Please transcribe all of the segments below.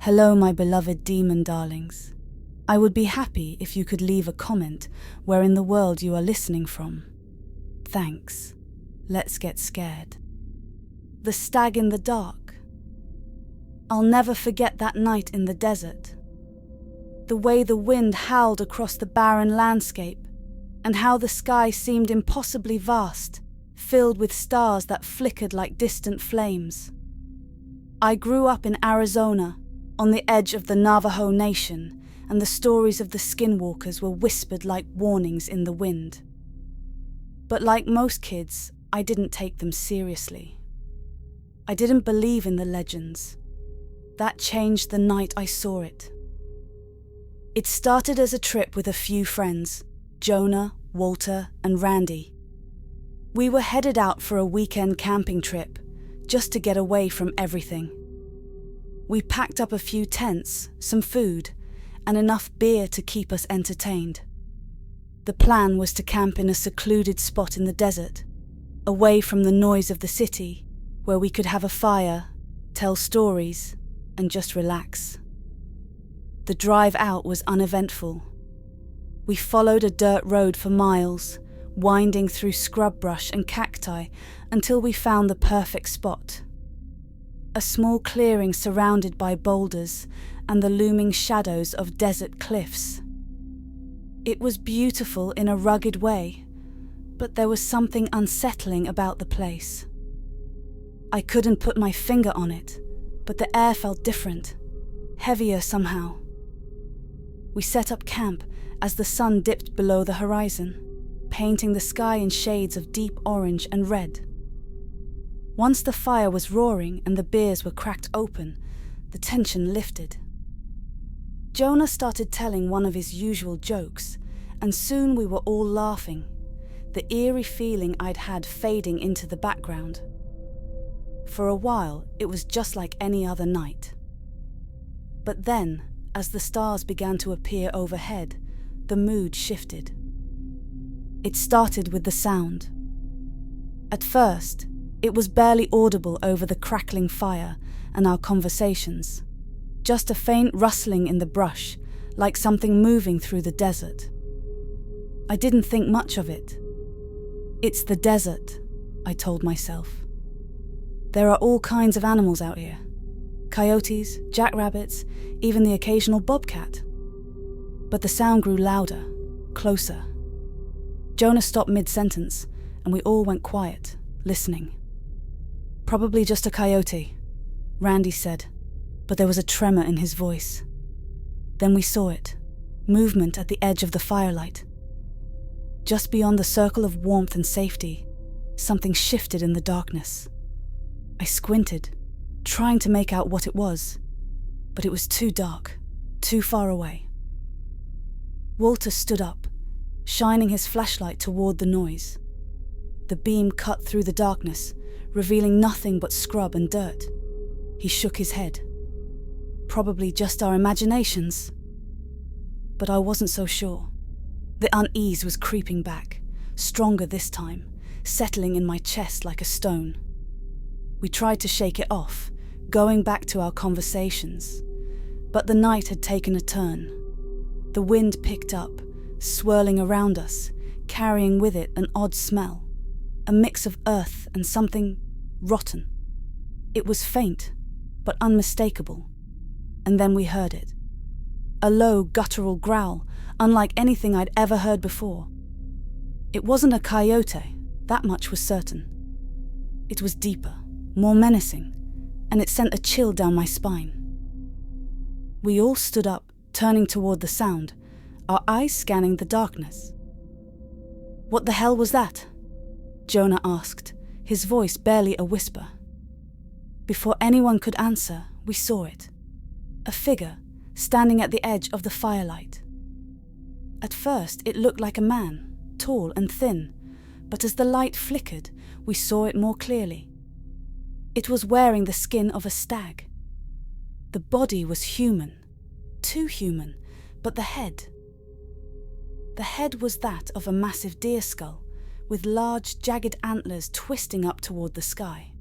Hello, my beloved demon darlings. I would be happy if you could leave a comment where in the world you are listening from. Thanks. Let's get scared. The stag in the dark. I'll never forget that night in the desert. The way the wind howled across the barren landscape, and how the sky seemed impossibly vast, filled with stars that flickered like distant flames. I grew up in Arizona, on the edge of the Navajo Nation, and the stories of the Skinwalkers were whispered like warnings in the wind. But like most kids, I didn't take them seriously. I didn't believe in the legends. That changed the night I saw it. It started as a trip with a few friends, Jonah, Walter, and Randy. We were headed out for a weekend camping trip, just to get away from everything. We packed up a few tents, some food, and enough beer to keep us entertained. The plan was to camp in a secluded spot in the desert, away from the noise of the city, where we could have a fire, tell stories, and just relax. The drive out was uneventful. We followed a dirt road for miles, winding through scrub brush and cacti until we found the perfect spot. A small clearing surrounded by boulders and the looming shadows of desert cliffs. It was beautiful in a rugged way, but there was something unsettling about the place. I couldn't put my finger on it, but the air felt different, heavier somehow. We set up camp as the sun dipped below the horizon, painting the sky in shades of deep orange and red. Once the fire was roaring and the beers were cracked open, the tension lifted. Jonah started telling one of his usual jokes, and soon we were all laughing, the eerie feeling I'd had fading into the background. For a while, it was just like any other night. But then, as the stars began to appear overhead, the mood shifted. It started with the sound. At first, it was barely audible over the crackling fire and our conversations, just a faint rustling in the brush, like something moving through the desert. I didn't think much of it. It's the desert, I told myself. There are all kinds of animals out here. Coyotes, jackrabbits, even the occasional bobcat. But the sound grew louder, closer. Jonah stopped mid-sentence, and we all went quiet, listening. Probably just a coyote, Randy said, but there was a tremor in his voice. Then we saw it, movement at the edge of the firelight. Just beyond the circle of warmth and safety, something shifted in the darkness. I squinted, trying to make out what it was, but it was too dark, too far away. Walter stood up, shining his flashlight toward the noise. The beam cut through the darkness, revealing nothing but scrub and dirt. He shook his head. Probably just our imaginations. But I wasn't so sure. The unease was creeping back, stronger this time, settling in my chest like a stone. We tried to shake it off, going back to our conversations. But the night had taken a turn. The wind picked up, swirling around us, carrying with it an odd smell, a mix of earth and something rotten. It was faint, but unmistakable. And then we heard it. A low, guttural growl, unlike anything I'd ever heard before. It wasn't a coyote, that much was certain. It was deeper, more menacing, and it sent a chill down my spine. We all stood up, turning toward the sound, our eyes scanning the darkness. "What the hell was that?" Jonah asked, his voice barely a whisper. Before anyone could answer, we saw it. A figure, standing at the edge of the firelight. At first, it looked like a man, tall and thin, but as the light flickered, we saw it more clearly. It was wearing the skin of a stag. The body was human, too human, but the head. The head was that of a massive deer skull, with large, jagged antlers twisting up toward the sky.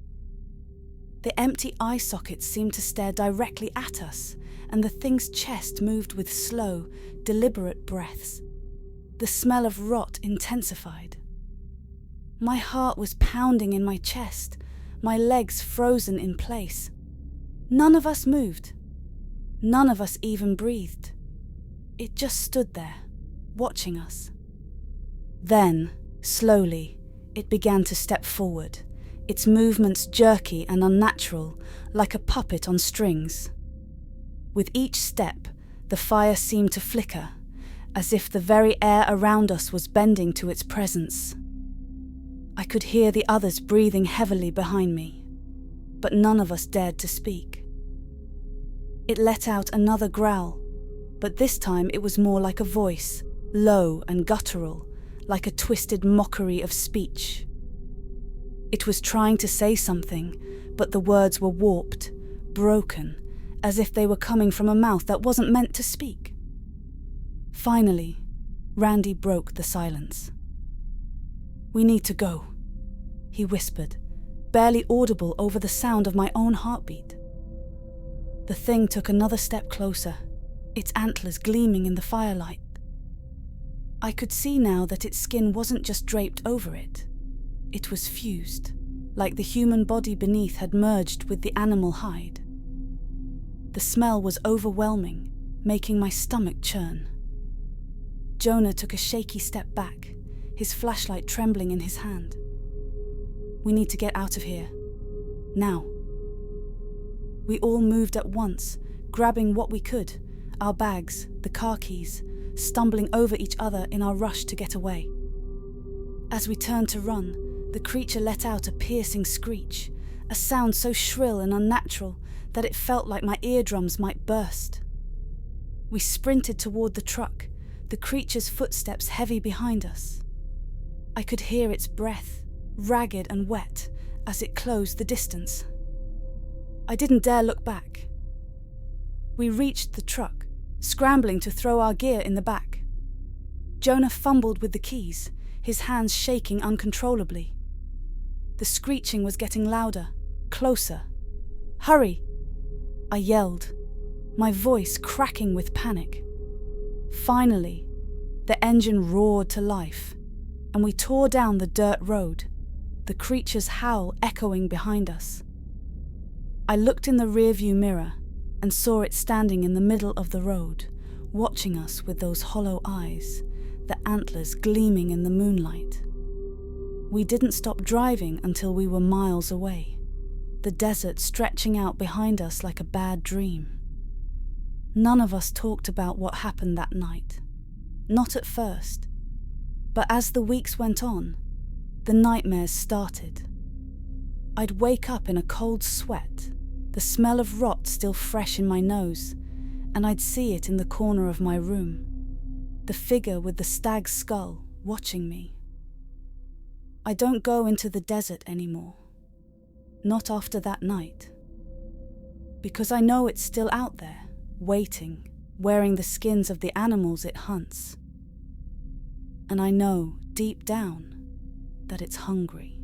The empty eye sockets seemed to stare directly at us, and the thing's chest moved with slow, deliberate breaths. The smell of rot intensified. My heart was pounding in my chest, my legs frozen in place. None of us moved. None of us even breathed. It just stood there, watching us. Then, slowly, it began to step forward, its movements jerky and unnatural, like a puppet on strings. With each step, the fire seemed to flicker, as if the very air around us was bending to its presence. I could hear the others breathing heavily behind me, but none of us dared to speak. It let out another growl, but this time it was more like a voice, low and guttural, like a twisted mockery of speech. It was trying to say something, but the words were warped, broken, as if they were coming from a mouth that wasn't meant to speak. Finally, Randy broke the silence. "We need to go," he whispered, barely audible over the sound of my own heartbeat. The thing took another step closer, its antlers gleaming in the firelight. I could see now that its skin wasn't just draped over it. It was fused, like the human body beneath had merged with the animal hide. The smell was overwhelming, making my stomach churn. Jonah took a shaky step back, his flashlight trembling in his hand. "We need to get out of here. Now." We all moved at once, grabbing what we could, our bags, the car keys, stumbling over each other in our rush to get away. As we turned to run, the creature let out a piercing screech, a sound so shrill and unnatural that it felt like my eardrums might burst. We sprinted toward the truck, the creature's footsteps heavy behind us. I could hear its breath, ragged and wet, as it closed the distance. I didn't dare look back. We reached the truck, scrambling to throw our gear in the back. Jonah fumbled with the keys, his hands shaking uncontrollably. The screeching was getting louder, closer. "Hurry!" I yelled, my voice cracking with panic. Finally, the engine roared to life, and we tore down the dirt road, the creature's howl echoing behind us. I looked in the rearview mirror and saw it standing in the middle of the road, watching us with those hollow eyes, the antlers gleaming in the moonlight. We didn't stop driving until we were miles away, the desert stretching out behind us like a bad dream. None of us talked about what happened that night. Not at first. But as the weeks went on, the nightmares started. I'd wake up in a cold sweat, the smell of rot still fresh in my nose, and I'd see it in the corner of my room, the figure with the stag's skull watching me. I don't go into the desert anymore. Not after that night. Because I know it's still out there, waiting, wearing the skins of the animals it hunts. And I know, deep down, that it's hungry.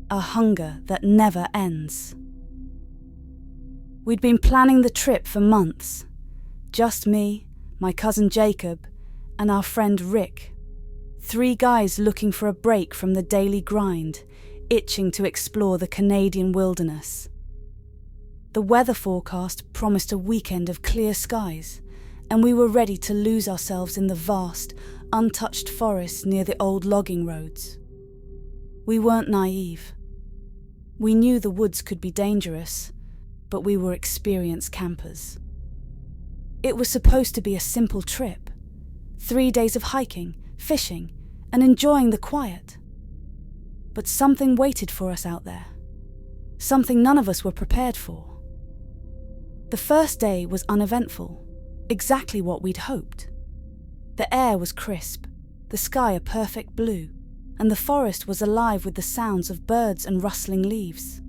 A hunger that never ends. We'd been planning the trip for months. Just me, my cousin Jacob, and our friend Rick. 3 guys looking for a break from the daily grind, itching to explore the Canadian wilderness. The weather forecast promised a weekend of clear skies, and we were ready to lose ourselves in the vast, untouched forests near the old logging roads. We weren't naive. We knew the woods could be dangerous, but we were experienced campers. It was supposed to be a simple trip, 3 days of hiking, fishing, and enjoying the quiet. But something waited for us out there, something none of us were prepared for. The first day was uneventful, exactly what we'd hoped. The air was crisp, the sky a perfect blue, and the forest was alive with the sounds of birds and rustling leaves.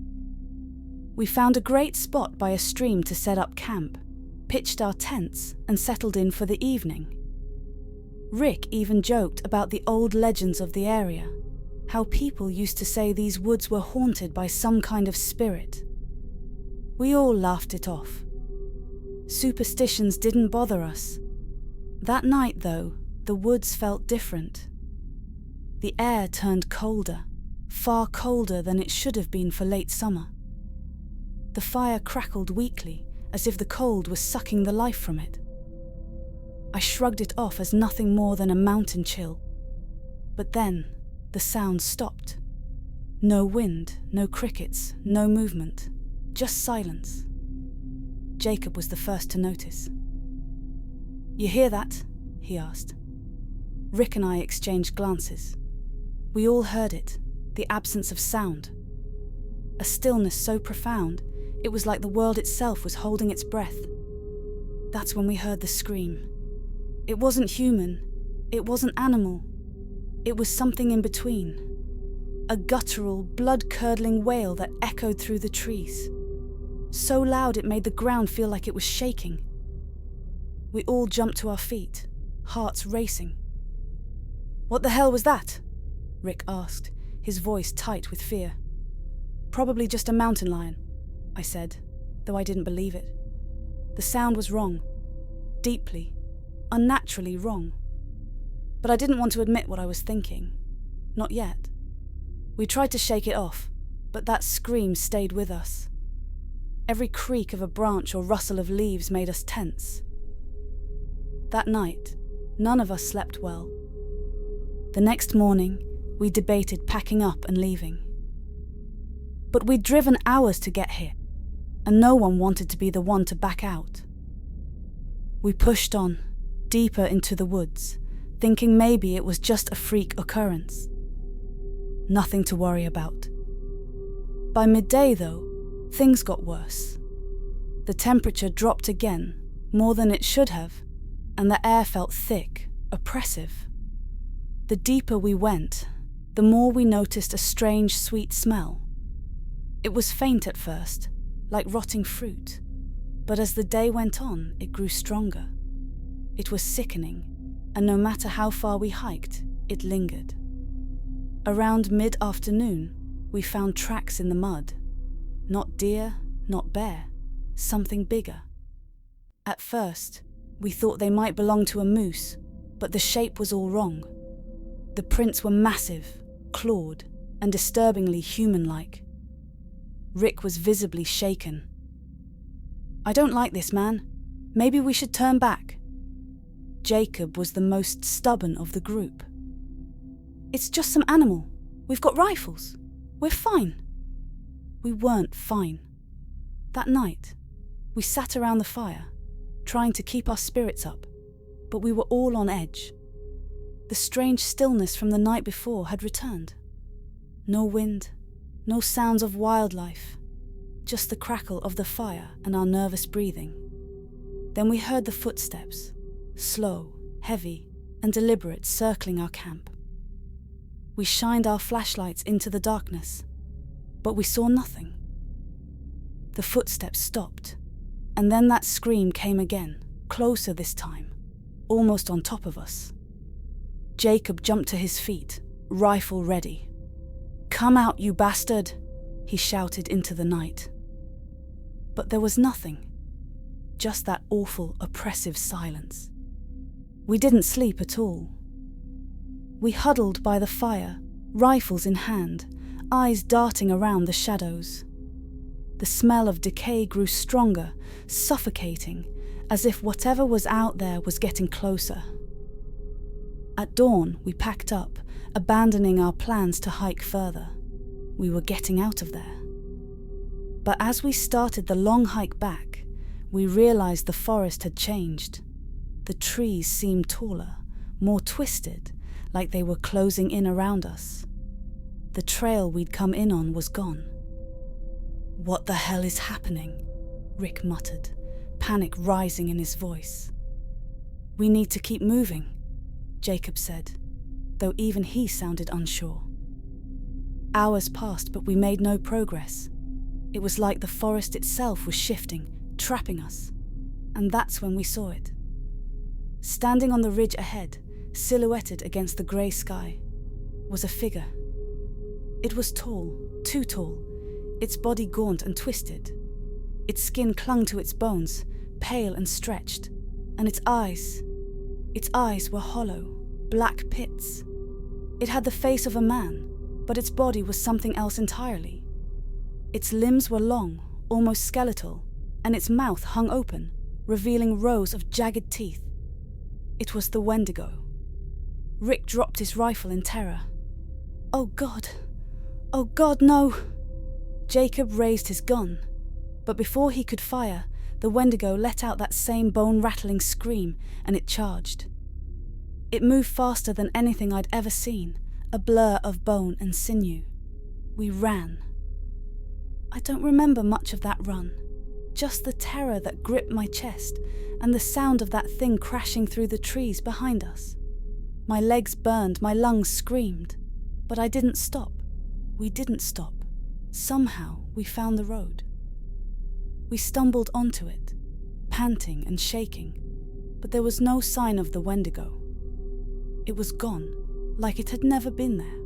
We found a great spot by a stream to set up camp, pitched our tents, and settled in for the evening. Rick even joked about the old legends of the area, how people used to say these woods were haunted by some kind of spirit. We all laughed it off. Superstitions didn't bother us. That night, though, the woods felt different. The air turned colder, far colder than it should have been for late summer. The fire crackled weakly, as if the cold was sucking the life from it. I shrugged it off as nothing more than a mountain chill. But then, the sound stopped. No wind, no crickets, no movement, just silence. Jacob was the first to notice. "You hear that?" he asked. Rick and I exchanged glances. We all heard it, the absence of sound. A stillness so profound, it was like the world itself was holding its breath. That's when we heard the scream. It wasn't human, it wasn't animal. It was something in between. A guttural, blood-curdling wail that echoed through the trees. So loud it made the ground feel like it was shaking. We all jumped to our feet, hearts racing. "What the hell was that?" Rick asked, his voice tight with fear. "Probably just a mountain lion," I said, though I didn't believe it. The sound was wrong. Deeply, unnaturally wrong. But I didn't want to admit what I was thinking. Not yet. We tried to shake it off, but that scream stayed with us. Every creak of a branch or rustle of leaves made us tense. That night, none of us slept well. The next morning, we debated packing up and leaving. But we'd driven hours to get here, and no one wanted to be the one to back out. We pushed on, deeper into the woods, thinking maybe it was just a freak occurrence. Nothing to worry about. By midday, though, things got worse. The temperature dropped again, more than it should have, and the air felt thick, oppressive. The deeper we went, the more we noticed a strange, sweet smell. It was faint at first, like rotting fruit, but as the day went on, it grew stronger. It was sickening, and no matter how far we hiked, it lingered. Around mid-afternoon, we found tracks in the mud. Not deer, not bear, something bigger. At first, we thought they might belong to a moose, but the shape was all wrong. The prints were massive, clawed, and disturbingly human-like. Rick was visibly shaken. "I don't like this, man. Maybe we should turn back." Jacob was the most stubborn of the group. "It's just some animal. We've got rifles. We're fine." We weren't fine. That night, we sat around the fire, trying to keep our spirits up, but we were all on edge. The strange stillness from the night before had returned. No wind, no sounds of wildlife, just the crackle of the fire and our nervous breathing. Then we heard the footsteps, slow, heavy, and deliberate, circling our camp. We shined our flashlights into the darkness, but we saw nothing. The footsteps stopped, and then that scream came again, closer this time, almost on top of us. Jacob jumped to his feet, rifle ready. "Come out, you bastard!" he shouted into the night. But there was nothing, just that awful, oppressive silence. We didn't sleep at all. We huddled by the fire, rifles in hand, eyes darting around the shadows. The smell of decay grew stronger, suffocating, as if whatever was out there was getting closer. At dawn, we packed up, abandoning our plans to hike further. We were getting out of there. But as we started the long hike back, we realized the forest had changed. The trees seemed taller, more twisted, like they were closing in around us. The trail we'd come in on was gone. "What the hell is happening?" Rick muttered, panic rising in his voice. "We need to keep moving," Jacob said, though even he sounded unsure. Hours passed, but we made no progress. It was like the forest itself was shifting, trapping us. And that's when we saw it. Standing on the ridge ahead, silhouetted against the grey sky, was a figure. It was tall, too tall, its body gaunt and twisted. Its skin clung to its bones, pale and stretched, and its eyes were hollow, black pits. It had the face of a man, but its body was something else entirely. Its limbs were long, almost skeletal, and its mouth hung open, revealing rows of jagged teeth. It was the Wendigo. Rick dropped his rifle in terror. Oh God, no! Jacob raised his gun, but before he could fire, the Wendigo let out that same bone-rattling scream, and it charged. It moved faster than anything I'd ever seen, a blur of bone and sinew. We ran. I don't remember much of that run, just the terror that gripped my chest and the sound of that thing crashing through the trees behind us. My legs burned, my lungs screamed, but I didn't stop. We didn't stop. Somehow we found the road. We stumbled onto it, panting and shaking, but there was no sign of the Wendigo. It was gone, like it had never been there.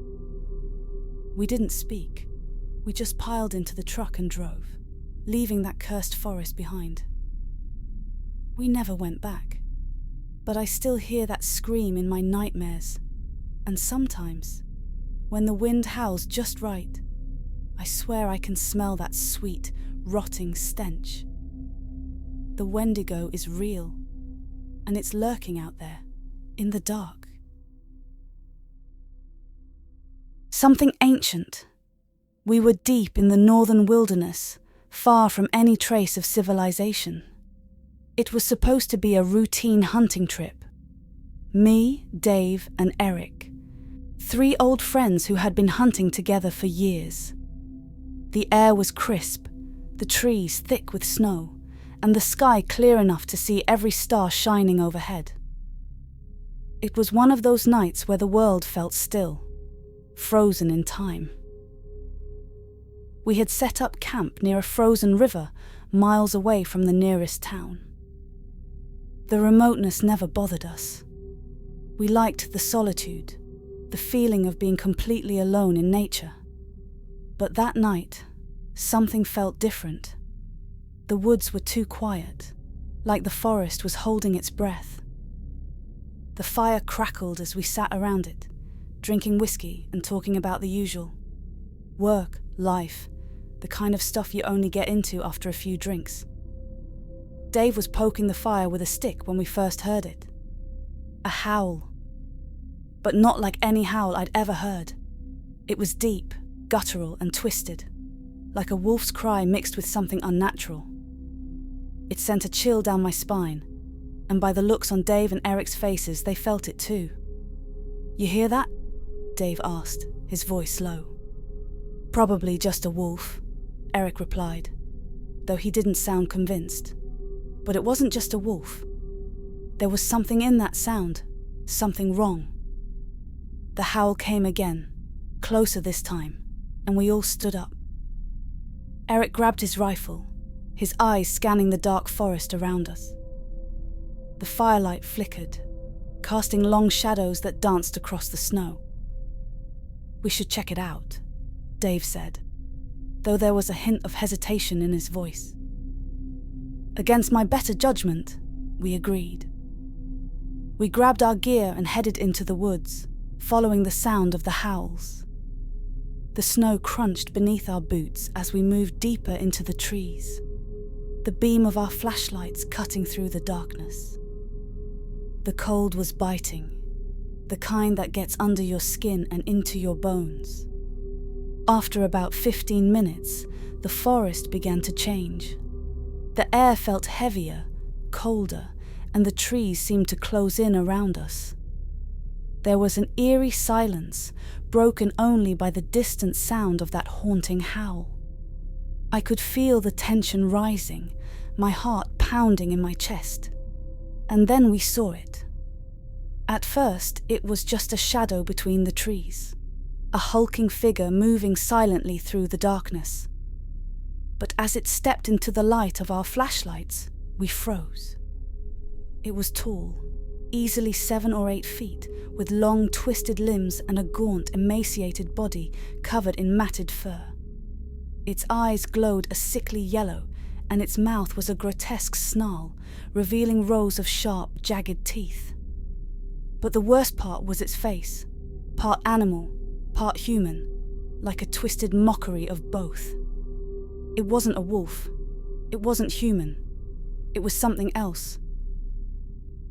We didn't speak. We just piled into the truck and drove, leaving that cursed forest behind. We never went back, but I still hear that scream in my nightmares, and sometimes, when the wind howls just right, I swear I can smell that sweet, rotting stench. The Wendigo is real, and it's lurking out there, in the dark. Something ancient. We were deep in the northern wilderness, far from any trace of civilization. It was supposed to be a routine hunting trip. Me, Dave, and Eric, 3 old friends who had been hunting together for years. The air was crisp, the trees thick with snow, and the sky clear enough to see every star shining overhead. It was one of those nights where the world felt still, frozen in time. We had set up camp near a frozen river miles away from the nearest town. The remoteness never bothered us. We liked the solitude, the feeling of being completely alone in nature. But that night, something felt different. The woods were too quiet, like the forest was holding its breath. The fire crackled as we sat around it, drinking whiskey and talking about the usual. Work, life, the kind of stuff you only get into after a few drinks. Dave was poking the fire with a stick when we first heard it. A howl. But not like any howl I'd ever heard. It was deep, guttural and twisted, like a wolf's cry mixed with something unnatural. It sent a chill down my spine, and by the looks on Dave and Eric's faces, they felt it too. "You hear that?" Dave asked, his voice low. "Probably just a wolf," Eric replied, though he didn't sound convinced. But it wasn't just a wolf. There was something in that sound, something wrong. The howl came again, closer this time, and we all stood up. Eric grabbed his rifle, his eyes scanning the dark forest around us. The firelight flickered, casting long shadows that danced across the snow. "We should check it out," Dave said, though there was a hint of hesitation in his voice. Against my better judgment, we agreed. We grabbed our gear and headed into the woods, following the sound of the howls. The snow crunched beneath our boots as we moved deeper into the trees, the beam of our flashlights cutting through the darkness. The cold was biting, the kind that gets under your skin and into your bones. After about 15 minutes, the forest began to change. The air felt heavier, colder, and the trees seemed to close in around us. There was an eerie silence, broken only by the distant sound of that haunting howl. I could feel the tension rising, my heart pounding in my chest. And then we saw it. At first, it was just a shadow between the trees, a hulking figure moving silently through the darkness. But as it stepped into the light of our flashlights, we froze. It was tall, easily 7 or 8 feet, with long, twisted limbs and a gaunt, emaciated body covered in matted fur. Its eyes glowed a sickly yellow, and its mouth was a grotesque snarl, revealing rows of sharp, jagged teeth. But the worst part was its face, part animal, part human, like a twisted mockery of both. It wasn't a wolf. It wasn't human. It was something else.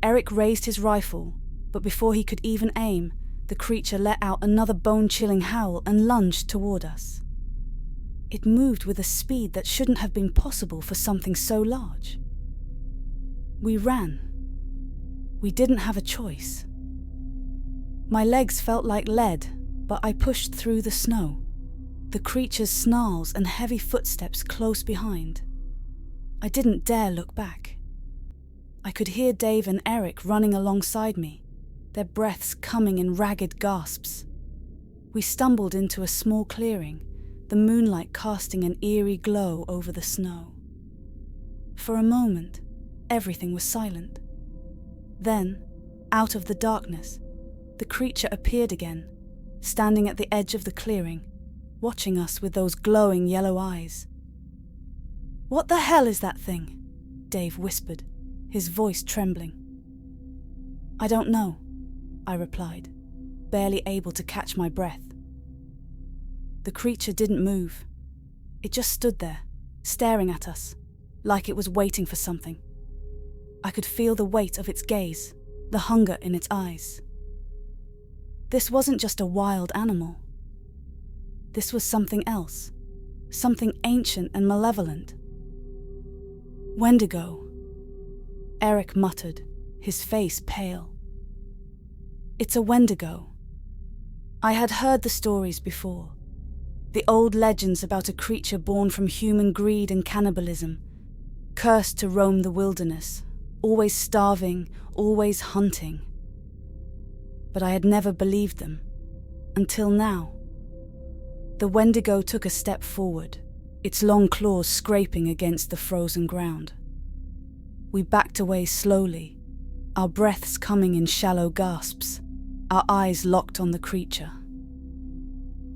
Eric raised his rifle, but before he could even aim, the creature let out another bone-chilling howl and lunged toward us. It moved with a speed that shouldn't have been possible for something so large. We ran. We didn't have a choice. My legs felt like lead, but I pushed through the snow, the creature's snarls and heavy footsteps close behind. I didn't dare look back. I could hear Dave and Eric running alongside me, their breaths coming in ragged gasps. We stumbled into a small clearing, the moonlight casting an eerie glow over the snow. For a moment, everything was silent. Then, out of the darkness, the creature appeared again, standing at the edge of the clearing, watching us with those glowing yellow eyes. "What the hell is that thing?" Dave whispered, his voice trembling. "I don't know," I replied, barely able to catch my breath. The creature didn't move. It just stood there, staring at us, like it was waiting for something. I could feel the weight of its gaze, the hunger in its eyes. This wasn't just a wild animal. This was something else, something ancient and malevolent. "Wendigo," Eric muttered, his face pale. "It's a Wendigo." I had heard the stories before, the old legends about a creature born from human greed and cannibalism, cursed to roam the wilderness, always starving, always hunting. But I had never believed them, until now. The Wendigo took a step forward, its long claws scraping against the frozen ground. We backed away slowly, our breaths coming in shallow gasps, our eyes locked on the creature.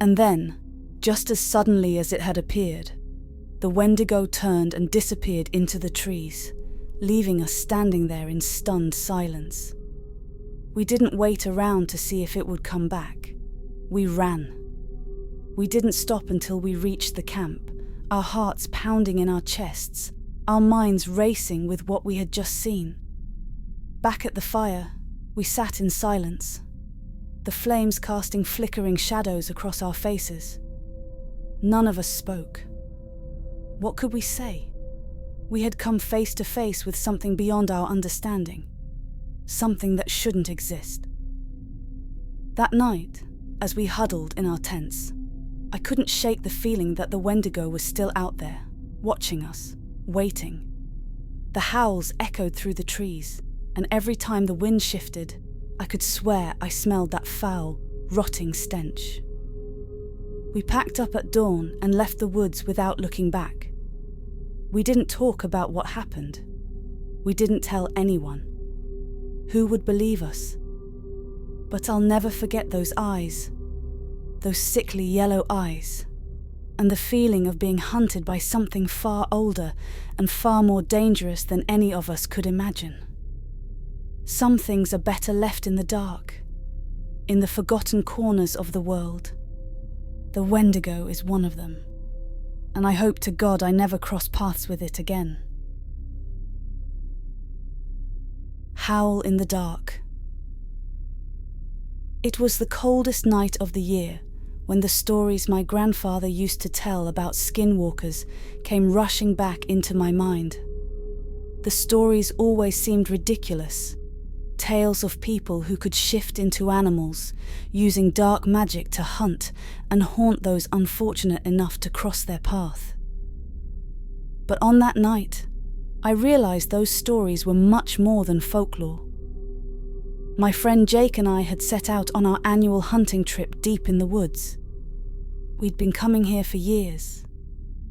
And then, just as suddenly as it had appeared, the Wendigo turned and disappeared into the trees, leaving us standing there in stunned silence. We didn't wait around to see if it would come back. We ran. We didn't stop until we reached the camp, our hearts pounding in our chests, our minds racing with what we had just seen. Back at the fire, we sat in silence, the flames casting flickering shadows across our faces. None of us spoke. What could we say? We had come face to face with something beyond our understanding, something that shouldn't exist. That night, as we huddled in our tents, I couldn't shake the feeling that the Wendigo was still out there, watching us, waiting. The howls echoed through the trees, and every time the wind shifted, I could swear I smelled that foul, rotting stench. We packed up at dawn and left the woods without looking back. We didn't talk about what happened. We didn't tell anyone. Who would believe us? But I'll never forget those eyes, those sickly yellow eyes, and the feeling of being hunted by something far older and far more dangerous than any of us could imagine. Some things are better left in the dark, in the forgotten corners of the world. The Wendigo is one of them, and I hope to God I never cross paths with it again. Howl in the dark. It was the coldest night of the year when the stories my grandfather used to tell about skinwalkers came rushing back into my mind. The stories always seemed ridiculous. Tales of people who could shift into animals, using dark magic to hunt and haunt those unfortunate enough to cross their path. But on that night, I realized those stories were much more than folklore. My friend Jake and I had set out on our annual hunting trip deep in the woods. We'd been coming here for years,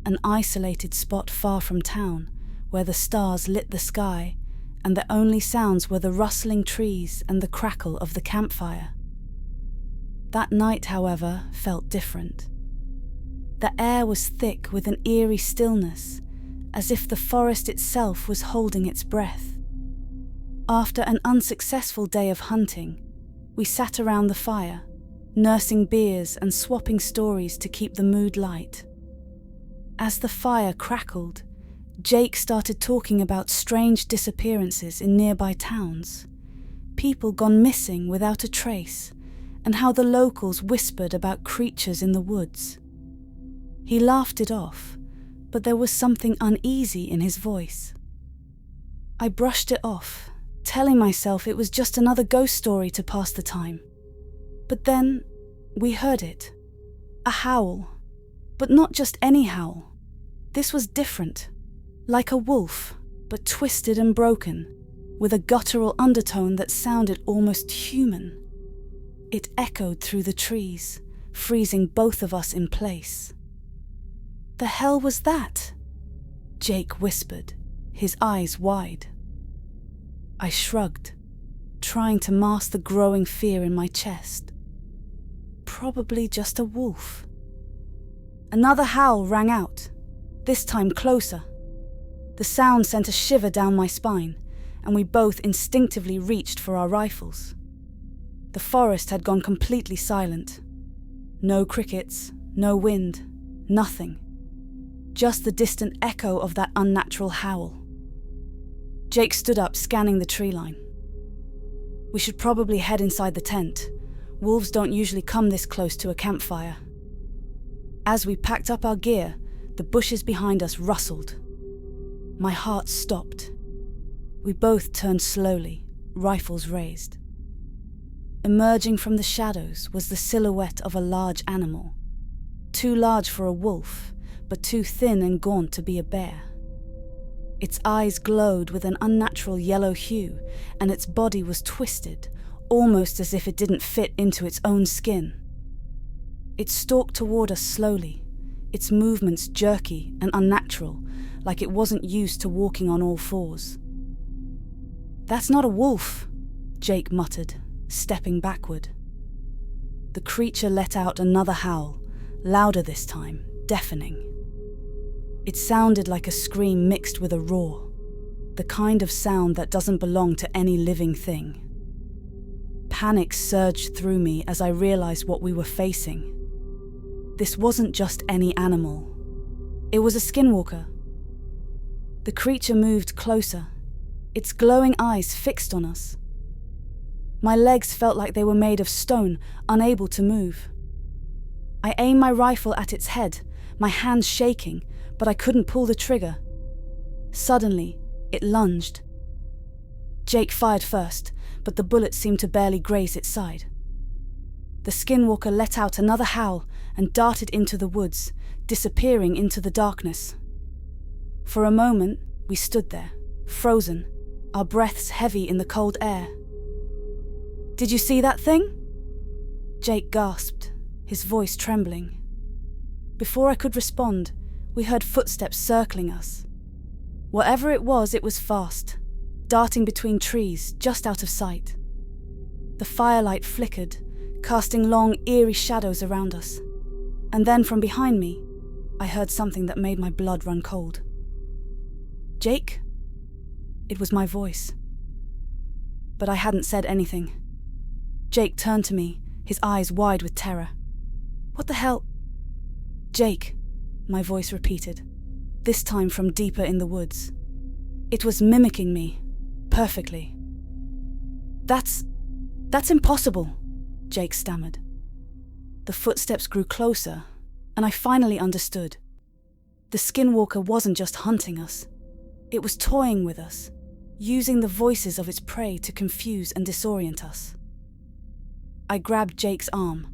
an isolated spot far from town, where the stars lit the sky and the only sounds were the rustling trees and the crackle of the campfire. That night, however, felt different. The air was thick with an eerie stillness, as if the forest itself was holding its breath. After an unsuccessful day of hunting, we sat around the fire, nursing beers and swapping stories to keep the mood light. As the fire crackled, Jake started talking about strange disappearances in nearby towns, people gone missing without a trace, and how the locals whispered about creatures in the woods. He laughed it off, but there was something uneasy in his voice. I brushed it off, telling myself it was just another ghost story to pass the time. But then, we heard it. A howl. But not just any howl. This was different. Like a wolf, but twisted and broken, with a guttural undertone that sounded almost human. It echoed through the trees, freezing both of us in place. "The hell was that?" Jake whispered, his eyes wide. I shrugged, trying to mask the growing fear in my chest. Probably just a wolf. Another howl rang out, this time closer. The sound sent a shiver down my spine, and we both instinctively reached for our rifles. The forest had gone completely silent. No crickets, no wind, nothing. Just the distant echo of that unnatural howl. Jake stood up, scanning the tree line. "We should probably head inside the tent. Wolves don't usually come this close to a campfire." As we packed up our gear, the bushes behind us rustled. My heart stopped. We both turned slowly, rifles raised. Emerging from the shadows was the silhouette of a large animal. Too large for a wolf, but too thin and gaunt to be a bear. Its eyes glowed with an unnatural yellow hue, and its body was twisted, almost as if it didn't fit into its own skin. It stalked toward us slowly, its movements jerky and unnatural, like it wasn't used to walking on all fours. "That's not a wolf," Jake muttered, stepping backward. The creature let out another howl, louder this time, deafening. It sounded like a scream mixed with a roar, the kind of sound that doesn't belong to any living thing. Panic surged through me as I realized what we were facing. This wasn't just any animal. It was a skinwalker. The creature moved closer, its glowing eyes fixed on us. My legs felt like they were made of stone, unable to move. I aimed my rifle at its head, my hands shaking, but I couldn't pull the trigger. Suddenly, it lunged. Jake fired first, but the bullet seemed to barely graze its side. The skinwalker let out another howl and darted into the woods, disappearing into the darkness. For a moment, we stood there, frozen, our breaths heavy in the cold air. "Did you see that thing?" Jake gasped, his voice trembling. Before I could respond, we heard footsteps circling us. Whatever it was fast, darting between trees just out of sight. The firelight flickered, casting long, eerie shadows around us. And then from behind me, I heard something that made my blood run cold. "Jake?" It was my voice. But I hadn't said anything. Jake turned to me, his eyes wide with terror. "What the hell?" "Jake," my voice repeated, this time from deeper in the woods. It was mimicking me, perfectly. That's impossible," Jake stammered. The footsteps grew closer, and I finally understood. The skinwalker wasn't just hunting us. It was toying with us, using the voices of its prey to confuse and disorient us. I grabbed Jake's arm.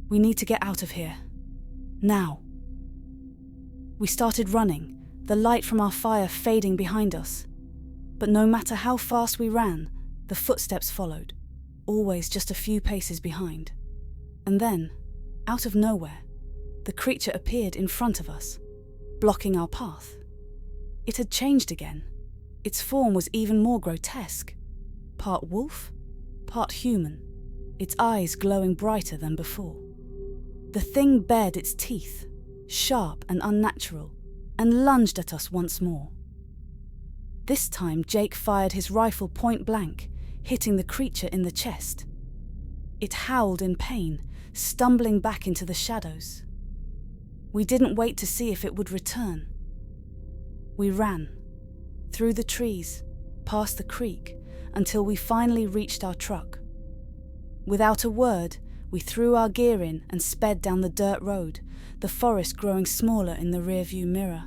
"We need to get out of here. Now." We started running, the light from our fire fading behind us. But no matter how fast we ran, the footsteps followed, always just a few paces behind. And then, out of nowhere, the creature appeared in front of us, blocking our path. It had changed again, Its form was even more grotesque. Part wolf, part human, its eyes glowing brighter than before. The thing bared its teeth, sharp and unnatural, and lunged at us once more. This time Jake fired his rifle point blank, hitting the creature in the chest. It howled in pain, stumbling back into the shadows. We didn't wait to see if it would return. We ran, through the trees, past the creek, until we finally reached our truck. Without a word, we threw our gear in and sped down the dirt road, the forest growing smaller in the rearview mirror.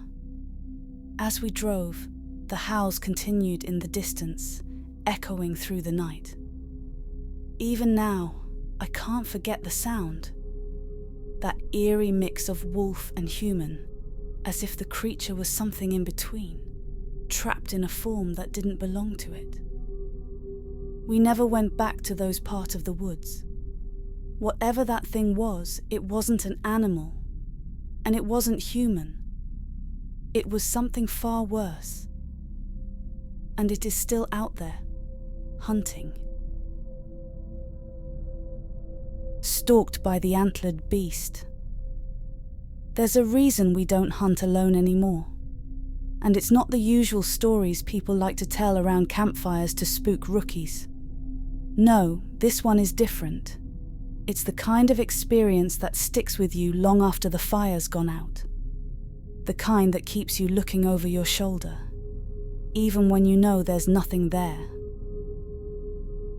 As we drove, the howls continued in the distance, echoing through the night. Even now, I can't forget the sound. That eerie mix of wolf and human, as if the creature was something in between, trapped in a form that didn't belong to it. We never went back to those parts of the woods. Whatever that thing was, it wasn't an animal, and it wasn't human. It was something far worse. And it is still out there, hunting. Stalked by the antlered beast. There's a reason we don't hunt alone anymore. And it's not the usual stories people like to tell around campfires to spook rookies. No, this one is different. It's the kind of experience that sticks with you long after the fire's gone out. The kind that keeps you looking over your shoulder, even when you know there's nothing there.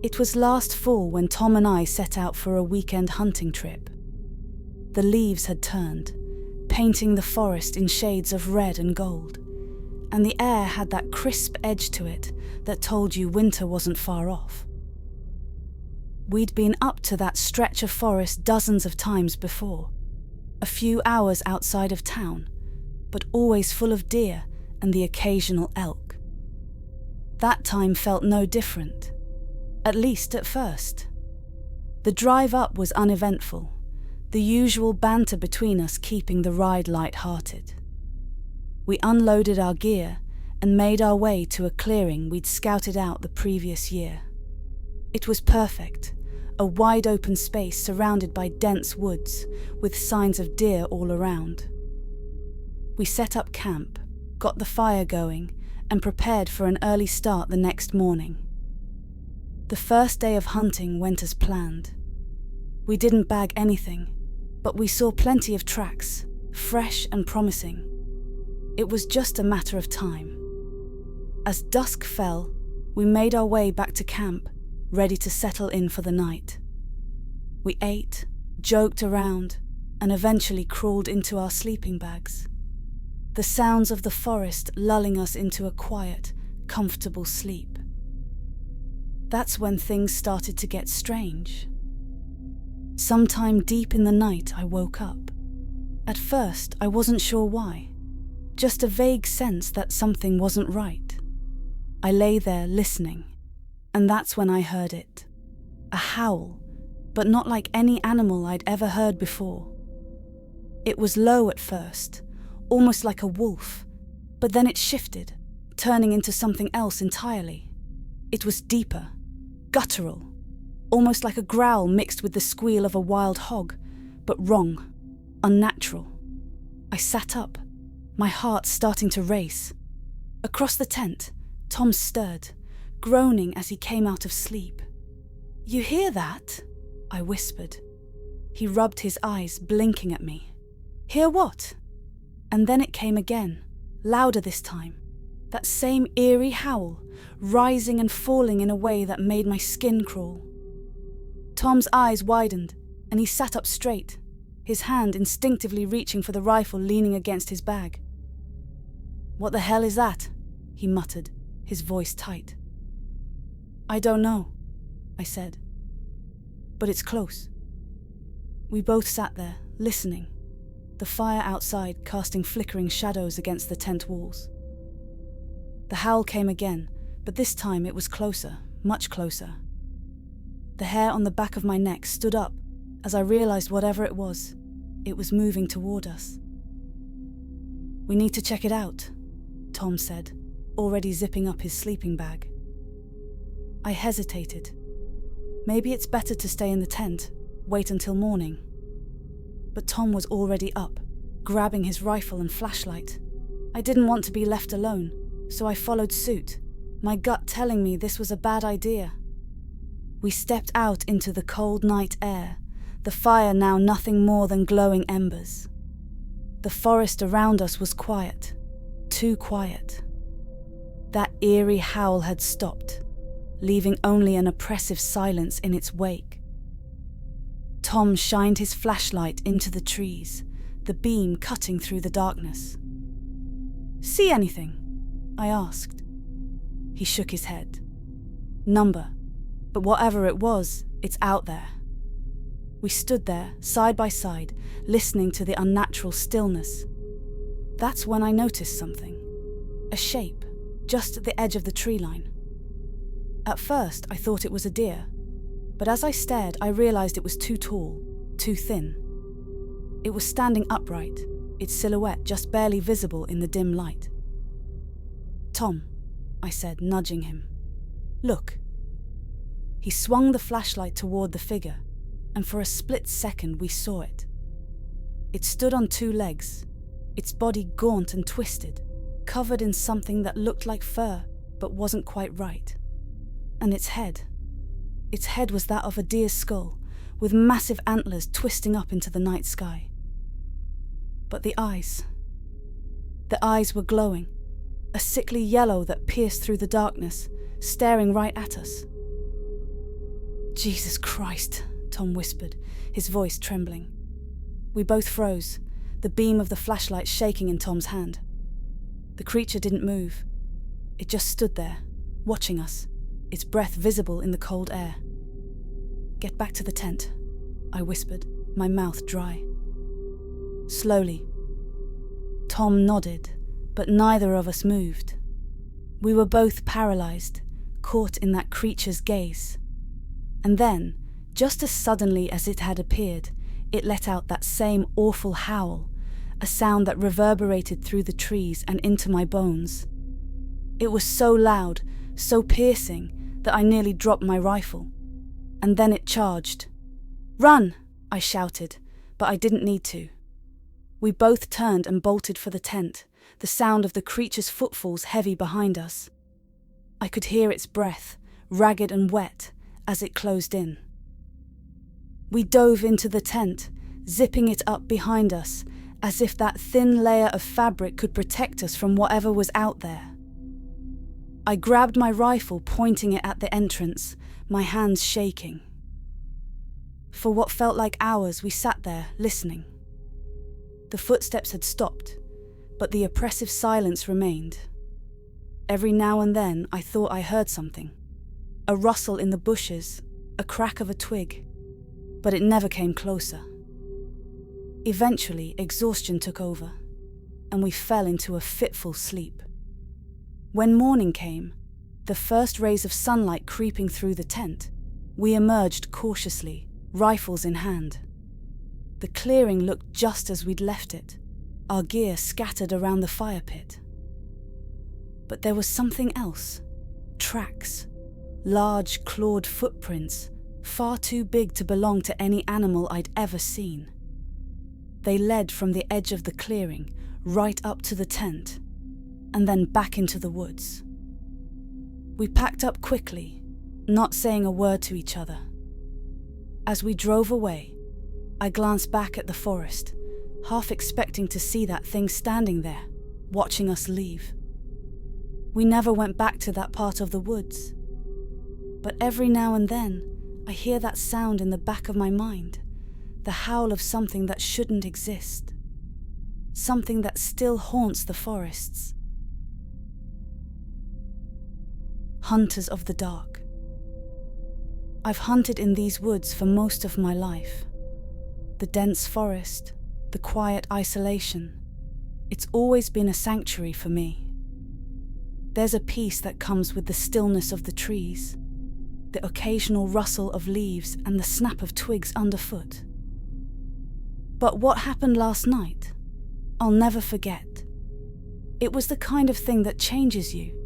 It was last fall when Tom and I set out for a weekend hunting trip. The leaves had turned, painting the forest in shades of red and gold, and the air had that crisp edge to it that told you winter wasn't far off. We'd been up to that stretch of forest dozens of times before, a few hours outside of town, but always full of deer and the occasional elk. That time felt no different, at least at first. The drive up was uneventful, the usual banter between us keeping the ride light-hearted. We unloaded our gear and made our way to a clearing we'd scouted out the previous year. It was perfect, a wide-open space surrounded by dense woods with signs of deer all around. We set up camp, got the fire going, and prepared for an early start the next morning. The first day of hunting went as planned. We didn't bag anything, but we saw plenty of tracks, fresh and promising. It was just a matter of time. As dusk fell, we made our way back to camp, ready to settle in for the night. We ate, joked around, and eventually crawled into our sleeping bags. The sounds of the forest lulling us into a quiet, comfortable sleep. That's when things started to get strange. Sometime deep in the night, I woke up. At first, I wasn't sure why. Just a vague sense that something wasn't right. I lay there listening, and that's when I heard it. A howl, but not like any animal I'd ever heard before. It was low at first, almost like a wolf, but then it shifted, turning into something else entirely. It was deeper, guttural, almost like a growl mixed with the squeal of a wild hog, but wrong, unnatural. I sat up, my heart starting to race. Across the tent, Tom stirred, groaning as he came out of sleep. "You hear that?" I whispered. He rubbed his eyes, blinking at me. "Hear what?" And then it came again, louder this time. That same eerie howl, rising and falling in a way that made my skin crawl. Tom's eyes widened, and he sat up straight, his hand instinctively reaching for the rifle leaning against his bag. "What the hell is that?" he muttered, his voice tight. "I don't know," I said. "But it's close." We both sat there, listening, the fire outside casting flickering shadows against the tent walls. The howl came again, but this time it was closer, much closer. The hair on the back of my neck stood up as I realized whatever it was moving toward us. "We need to check it out," Tom said, already zipping up his sleeping bag. I hesitated. Maybe it's better to stay in the tent, wait until morning. But Tom was already up, grabbing his rifle and flashlight. I didn't want to be left alone, so I followed suit, my gut telling me this was a bad idea. We stepped out into the cold night air, the fire now nothing more than glowing embers. The forest around us was quiet, too quiet. That eerie howl had stopped, leaving only an oppressive silence in its wake. Tom shined his flashlight into the trees, the beam cutting through the darkness. "See anything?" I asked. He shook his head. "Number, but whatever it was, it's out there." We stood there, side by side, listening to the unnatural stillness. That's when I noticed something. A shape, just at the edge of the tree line. At first, I thought it was a deer, but as I stared, I realized it was too tall, too thin. It was standing upright, its silhouette just barely visible in the dim light. "Tom," I said, nudging him. "Look." He swung the flashlight toward the figure, and for a split second we saw it. It stood on two legs, its body gaunt and twisted, covered in something that looked like fur but wasn't quite right. And its head was that of a deer's skull, with massive antlers twisting up into the night sky. But the eyes were glowing, a sickly yellow that pierced through the darkness, staring right at us. "Jesus Christ," Tom whispered, his voice trembling. We both froze, the beam of the flashlight shaking in Tom's hand. The creature didn't move. It just stood there, watching us, its breath visible in the cold air. "Get back to the tent," I whispered, my mouth dry. Slowly. Tom nodded, but neither of us moved. We were both paralyzed, caught in that creature's gaze. And then, just as suddenly as it had appeared, it let out that same awful howl, a sound that reverberated through the trees and into my bones. It was so loud, so piercing, that I nearly dropped my rifle. And then it charged. "Run!" I shouted, but I didn't need to. We both turned and bolted for the tent, the sound of the creature's footfalls heavy behind us. I could hear its breath, ragged and wet, as it closed in. We dove into the tent, zipping it up behind us, as if that thin layer of fabric could protect us from whatever was out there. I grabbed my rifle, pointing it at the entrance, my hands shaking. For what felt like hours, we sat there, listening. The footsteps had stopped, but the oppressive silence remained. Every now and then, I thought I heard something. A rustle in the bushes, a crack of a twig, but it never came closer. Eventually, exhaustion took over, and we fell into a fitful sleep. When morning came, the first rays of sunlight creeping through the tent, we emerged cautiously, rifles in hand. The clearing looked just as we'd left it, our gear scattered around the fire pit. But there was something else. Tracks. Large, clawed footprints, far too big to belong to any animal I'd ever seen. They led from the edge of the clearing, right up to the tent, and then back into the woods. We packed up quickly, not saying a word to each other. As we drove away, I glanced back at the forest, half expecting to see that thing standing there, watching us leave. We never went back to that part of the woods. But every now and then, I hear that sound in the back of my mind, the howl of something that shouldn't exist, something that still haunts the forests. Hunters of the dark. I've hunted in these woods for most of my life. The dense forest, the quiet isolation, it's always been a sanctuary for me. There's a peace that comes with the stillness of the trees, the occasional rustle of leaves and the snap of twigs underfoot. But what happened last night, I'll never forget. It was the kind of thing that changes you,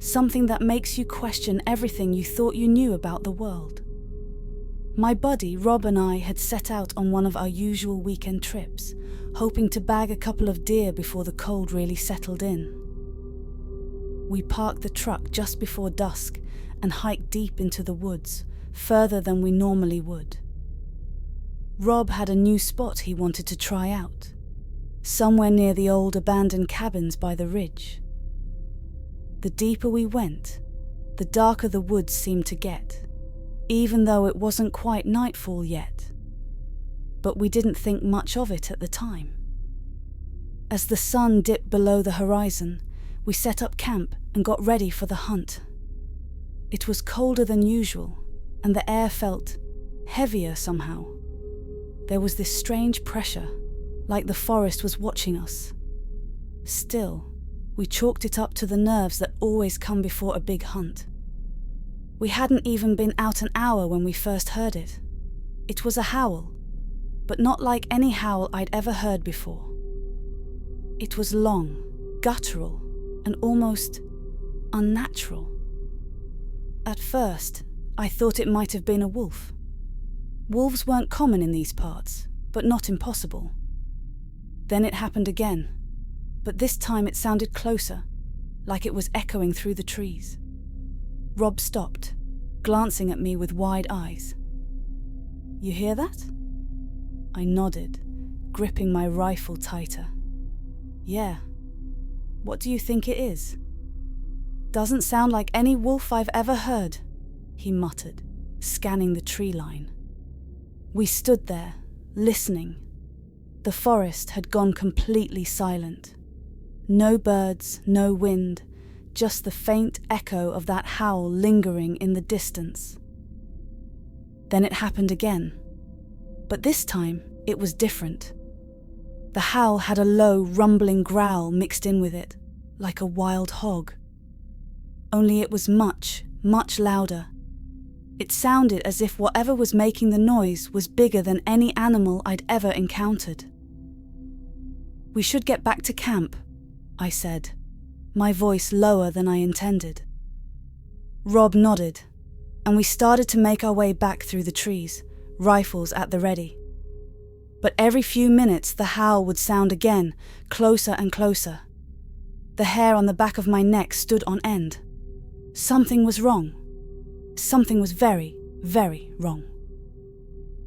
Something that makes you question everything you thought you knew about the world. My buddy Rob and I had set out on one of our usual weekend trips, hoping to bag a couple of deer before the cold really settled in. We parked the truck just before dusk and hiked deep into the woods, further than we normally would. Rob had a new spot he wanted to try out, somewhere near the old abandoned cabins by the ridge. The deeper we went, the darker the woods seemed to get, even though it wasn't quite nightfall yet. But we didn't think much of it at the time. As the sun dipped below the horizon, we set up camp and got ready for the hunt. It was colder than usual, and the air felt heavier somehow. There was this strange pressure, like the forest was watching us. Still, we chalked it up to the nerves that always come before a big hunt. We hadn't even been out an hour when we first heard it. It was a howl, but not like any howl I'd ever heard before. It was long, guttural, and almost unnatural. At first, I thought it might have been a wolf. Wolves weren't common in these parts, but not impossible. Then it happened again, but this time it sounded closer, like it was echoing through the trees. Rob stopped, glancing at me with wide eyes. "You hear that?" I nodded, gripping my rifle tighter. "Yeah. What do you think it is?" "Doesn't sound like any wolf I've ever heard," he muttered, scanning the tree line. We stood there, listening. The forest had gone completely silent. No birds, no wind, just the faint echo of that howl lingering in the distance. Then it happened again, but this time it was different. The howl had a low, rumbling growl mixed in with it, like a wild hog. Only it was much, much louder. It sounded as if whatever was making the noise was bigger than any animal I'd ever encountered. "We should get back to camp," I said, my voice lower than I intended. Rob nodded, and we started to make our way back through the trees, rifles at the ready. But every few minutes the howl would sound again, closer and closer. The hair on the back of my neck stood on end. Something was wrong. Something was very, very wrong.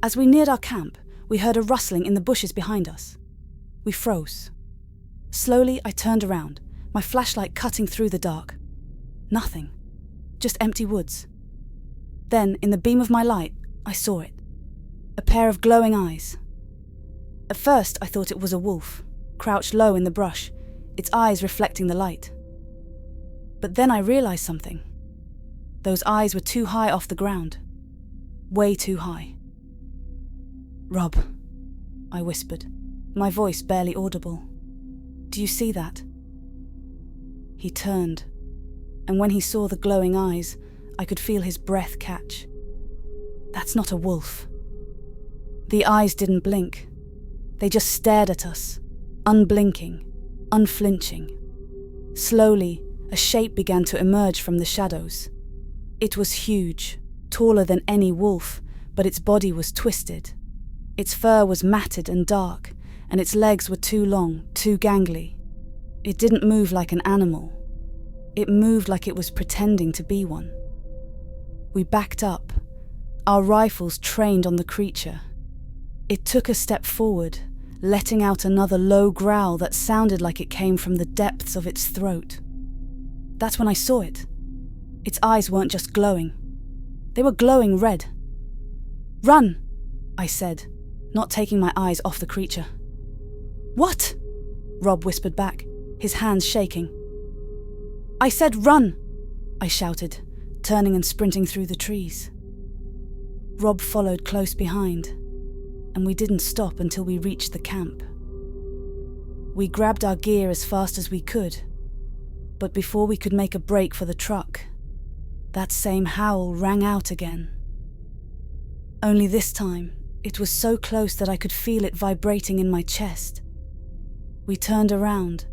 As we neared our camp, we heard a rustling in the bushes behind us. We froze. Slowly, I turned around, my flashlight cutting through the dark. Nothing. Just empty woods. Then, in the beam of my light, I saw it. A pair of glowing eyes. At first, I thought it was a wolf, crouched low in the brush, its eyes reflecting the light. But then I realized something. Those eyes were too high off the ground. Way too high. "Rob," I whispered, my voice barely audible. "Do you see that?" He turned, and when he saw the glowing eyes, I could feel his breath catch. "That's not a wolf." The eyes didn't blink. They just stared at us, unblinking, unflinching. Slowly, a shape began to emerge from the shadows. It was huge, taller than any wolf, but its body was twisted. Its fur was matted and dark, and its legs were too long, too gangly. It didn't move like an animal. It moved like it was pretending to be one. We backed up, our rifles trained on the creature. It took a step forward, letting out another low growl that sounded like it came from the depths of its throat. That's when I saw it. Its eyes weren't just glowing. They were glowing red. "Run!" I said, not taking my eyes off the creature. "What?" Rob whispered back, his hands shaking. "I said run!" I shouted, turning and sprinting through the trees. Rob followed close behind, and we didn't stop until we reached the camp. We grabbed our gear as fast as we could, but before we could make a break for the truck, that same howl rang out again. Only this time, it was so close that I could feel it vibrating in my chest. We turned around,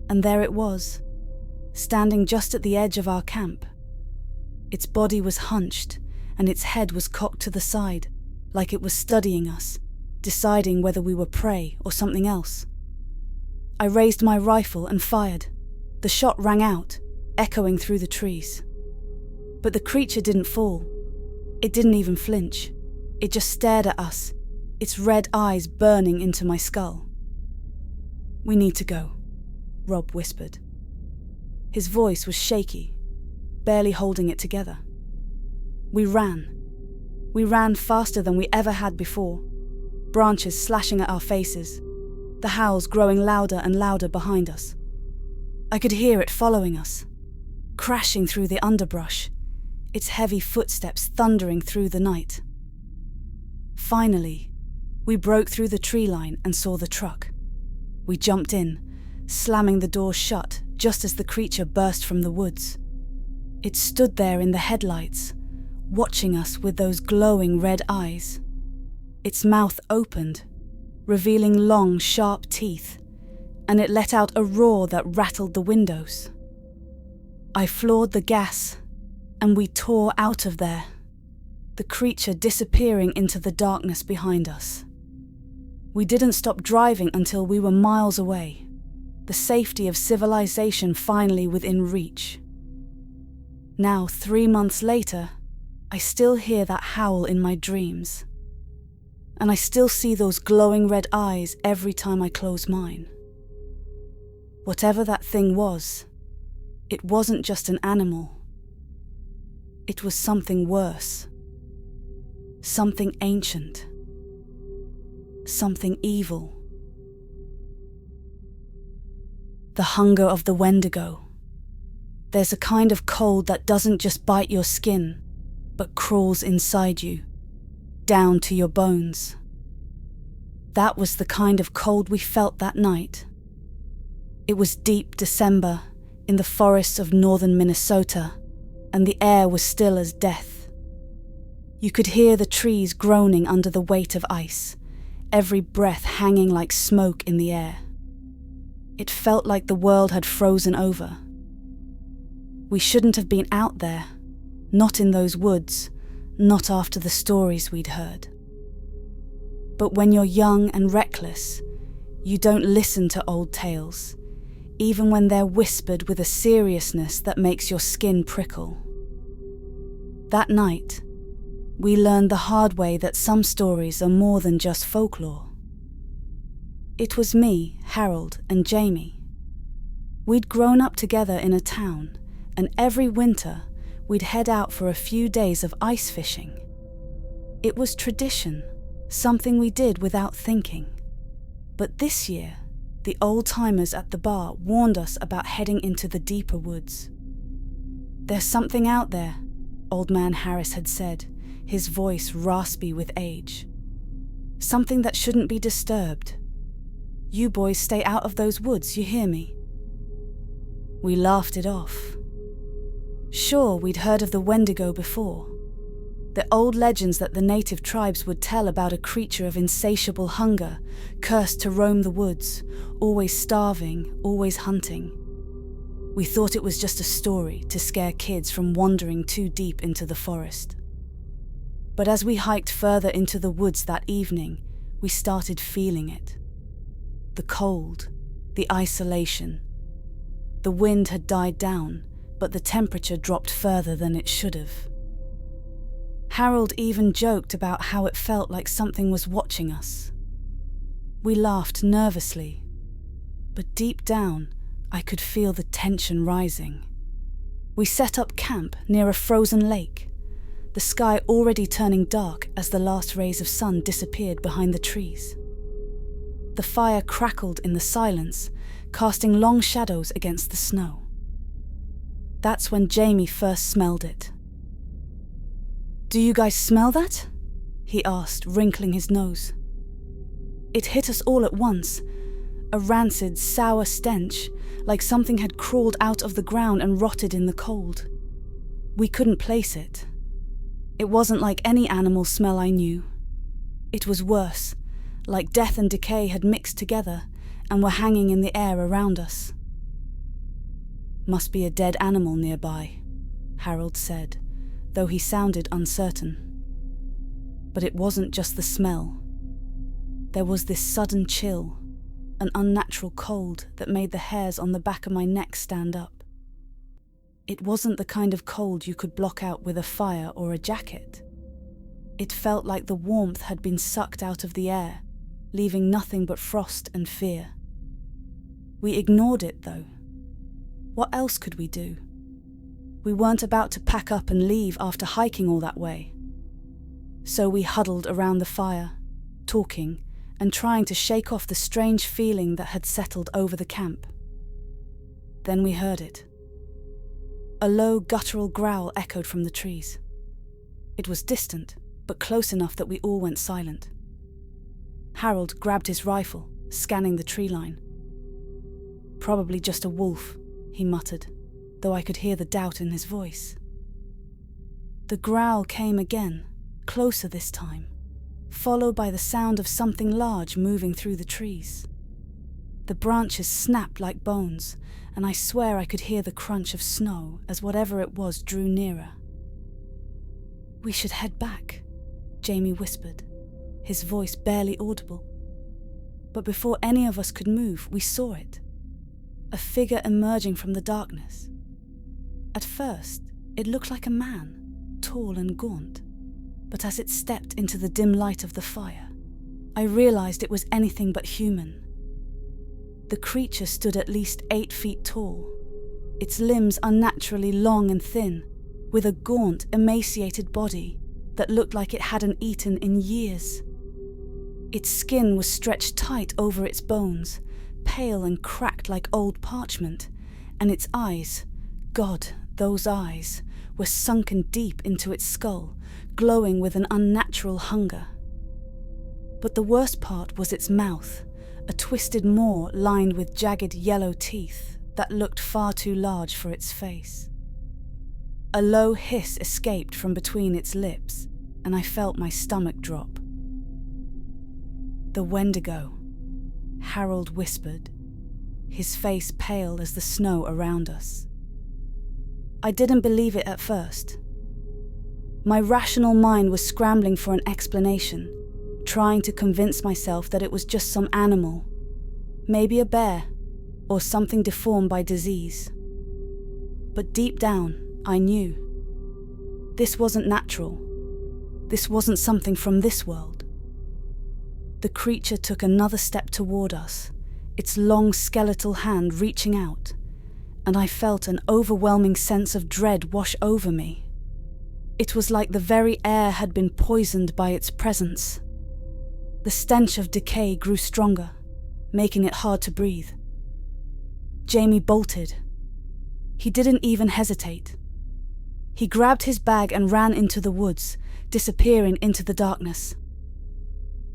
and there it was, standing just at the edge of our camp. Its body was hunched, and its head was cocked to the side, like it was studying us, deciding whether we were prey or something else. I raised my rifle and fired. The shot rang out, echoing through the trees. But the creature didn't fall. It didn't even flinch. It just stared at us, its red eyes burning into my skull. "We need to go," Rob whispered. His voice was shaky, barely holding it together. We ran. We ran faster than we ever had before, branches slashing at our faces, the howls growing louder and louder behind us. I could hear it following us, crashing through the underbrush, its heavy footsteps thundering through the night. Finally, we broke through the tree line and saw the truck. We jumped in, slamming the door shut just as the creature burst from the woods. It stood there in the headlights, watching us with those glowing red eyes. Its mouth opened, revealing long, sharp teeth, and it let out a roar that rattled the windows. I floored the gas, and we tore out of there, the creature disappearing into the darkness behind us. We didn't stop driving until we were miles away, the safety of civilization finally within reach. Now, 3 months later, I still hear that howl in my dreams, and I still see those glowing red eyes every time I close mine. Whatever that thing was, it wasn't just an animal. It was something worse. Something ancient. Something evil. The hunger of the Wendigo. There's a kind of cold that doesn't just bite your skin, but crawls inside you, down to your bones. That was the kind of cold we felt that night. It was deep December in the forests of northern Minnesota, and the air was still as death. You could hear the trees groaning under the weight of ice, every breath hanging like smoke in the air. It felt like the world had frozen over. We shouldn't have been out there, not in those woods, not after the stories we'd heard. But when you're young and reckless, you don't listen to old tales, even when they're whispered with a seriousness that makes your skin prickle. That night, we learned the hard way that some stories are more than just folklore. It was me, Harold, and Jamie. We'd grown up together in a town, and every winter we'd head out for a few days of ice fishing. It was tradition, something we did without thinking. But this year, the old-timers at the bar warned us about heading into the deeper woods. "There's something out there," Old Man Harris had said, his voice raspy with age. "Something that shouldn't be disturbed. You boys stay out of those woods, you hear me?" We laughed it off. Sure, we'd heard of the Wendigo before. The old legends that the native tribes would tell about a creature of insatiable hunger, cursed to roam the woods, always starving, always hunting. We thought it was just a story to scare kids from wandering too deep into the forest. But as we hiked further into the woods that evening, we started feeling it. The cold, the isolation. The wind had died down, but the temperature dropped further than it should have. Harold even joked about how it felt like something was watching us. We laughed nervously, but deep down, I could feel the tension rising. We set up camp near a frozen lake, the sky already turning dark as the last rays of sun disappeared behind the trees. The fire crackled in the silence, casting long shadows against the snow. That's when Jamie first smelled it. "Do you guys smell that?" he asked, wrinkling his nose. It hit us all at once, a rancid, sour stench, like something had crawled out of the ground and rotted in the cold. We couldn't place it. It wasn't like any animal smell I knew. It was worse, like death and decay had mixed together and were hanging in the air around us. Must be a dead animal nearby, Harold said, though he sounded uncertain. But it wasn't just the smell. There was this sudden chill, an unnatural cold that made the hairs on the back of my neck stand up. It wasn't the kind of cold you could block out with a fire or a jacket. It felt like the warmth had been sucked out of the air, leaving nothing but frost and fear. We ignored it, though. What else could we do? We weren't about to pack up and leave after hiking all that way. So we huddled around the fire, talking and trying to shake off the strange feeling that had settled over the camp. Then we heard it. A low, guttural growl echoed from the trees. It was distant, but close enough that we all went silent. Harold grabbed his rifle, scanning the tree line. "Probably just a wolf," he muttered, though I could hear the doubt in his voice. The growl came again, closer this time, followed by the sound of something large moving through the trees. The branches snapped like bones, and I swear I could hear the crunch of snow as whatever it was drew nearer. "We should head back," Jamie whispered, his voice barely audible. But before any of us could move, we saw it. A figure emerging from the darkness. At first, it looked like a man, tall and gaunt, but as it stepped into the dim light of the fire, I realized it was anything but human. The creature stood at least 8 feet tall, its limbs unnaturally long and thin, with a gaunt, emaciated body that looked like it hadn't eaten in years. Its skin was stretched tight over its bones, pale and cracked like old parchment, and its eyes, God, those eyes, were sunken deep into its skull, glowing with an unnatural hunger. But the worst part was its mouth, a twisted maw lined with jagged yellow teeth that looked far too large for its face. A low hiss escaped from between its lips, and I felt my stomach drop. "The Wendigo," Harold whispered, his face pale as the snow around us. I didn't believe it at first. My rational mind was scrambling for an explanation, trying to convince myself that it was just some animal, maybe a bear, or something deformed by disease. But deep down, I knew. This wasn't natural. This wasn't something from this world. The creature took another step toward us, its long skeletal hand reaching out, and I felt an overwhelming sense of dread wash over me. It was like the very air had been poisoned by its presence. The stench of decay grew stronger, making it hard to breathe. Jamie bolted. He didn't even hesitate. He grabbed his bag and ran into the woods, disappearing into the darkness.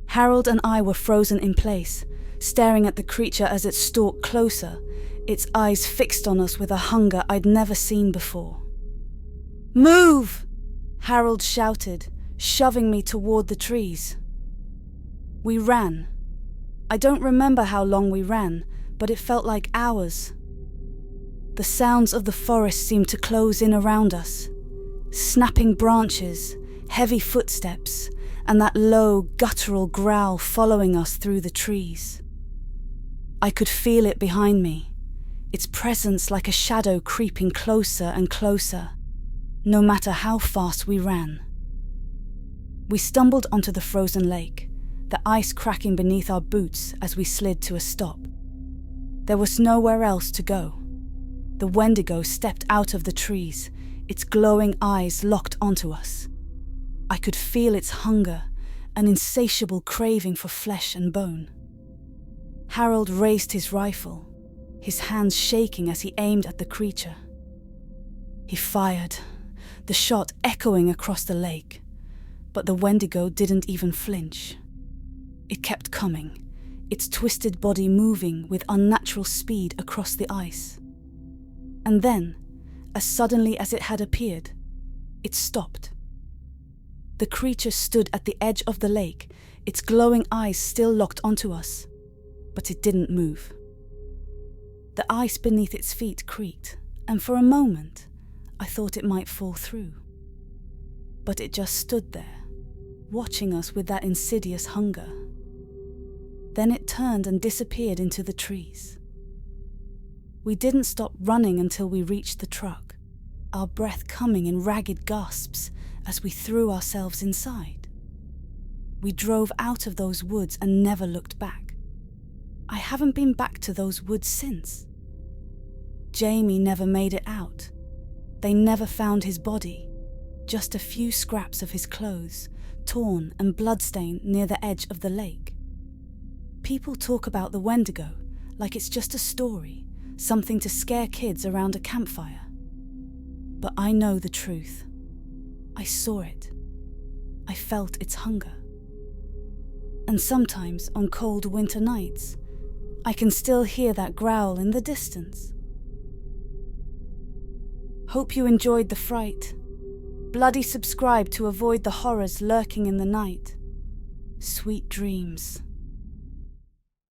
Harold and I were frozen in place, staring at the creature as it stalked closer, its eyes fixed on us with a hunger I'd never seen before. "Move!" Harold shouted, shoving me toward the trees. We ran. I don't remember how long we ran, but it felt like hours. The sounds of the forest seemed to close in around us. Snapping branches, heavy footsteps, and that low, guttural growl following us through the trees. I could feel it behind me, its presence like a shadow creeping closer and closer, no matter how fast we ran. We stumbled onto the frozen lake, the ice cracking beneath our boots as we slid to a stop. There was nowhere else to go. The Wendigo stepped out of the trees, its glowing eyes locked onto us. I could feel its hunger, an insatiable craving for flesh and bone. Harold raised his rifle, his hands shaking as he aimed at the creature. He fired, the shot echoing across the lake, but the Wendigo didn't even flinch. It kept coming, its twisted body moving with unnatural speed across the ice. And then, as suddenly as it had appeared, it stopped. The creature stood at the edge of the lake, its glowing eyes still locked onto us, but it didn't move. The ice beneath its feet creaked, and for a moment I thought it might fall through. But it just stood there, watching us with that insidious hunger. Then it turned and disappeared into the trees. We didn't stop running until we reached the truck, our breath coming in ragged gasps as we threw ourselves inside. We drove out of those woods and never looked back. I haven't been back to those woods since. Jamie never made it out. They never found his body, just a few scraps of his clothes, torn and bloodstained near the edge of the lake. People talk about the Wendigo like it's just a story, something to scare kids around a campfire. But I know the truth. I saw it. I felt its hunger. And sometimes on cold winter nights, I can still hear that growl in the distance. Hope you enjoyed the fright. Bloody subscribe to avoid the horrors lurking in the night. Sweet dreams.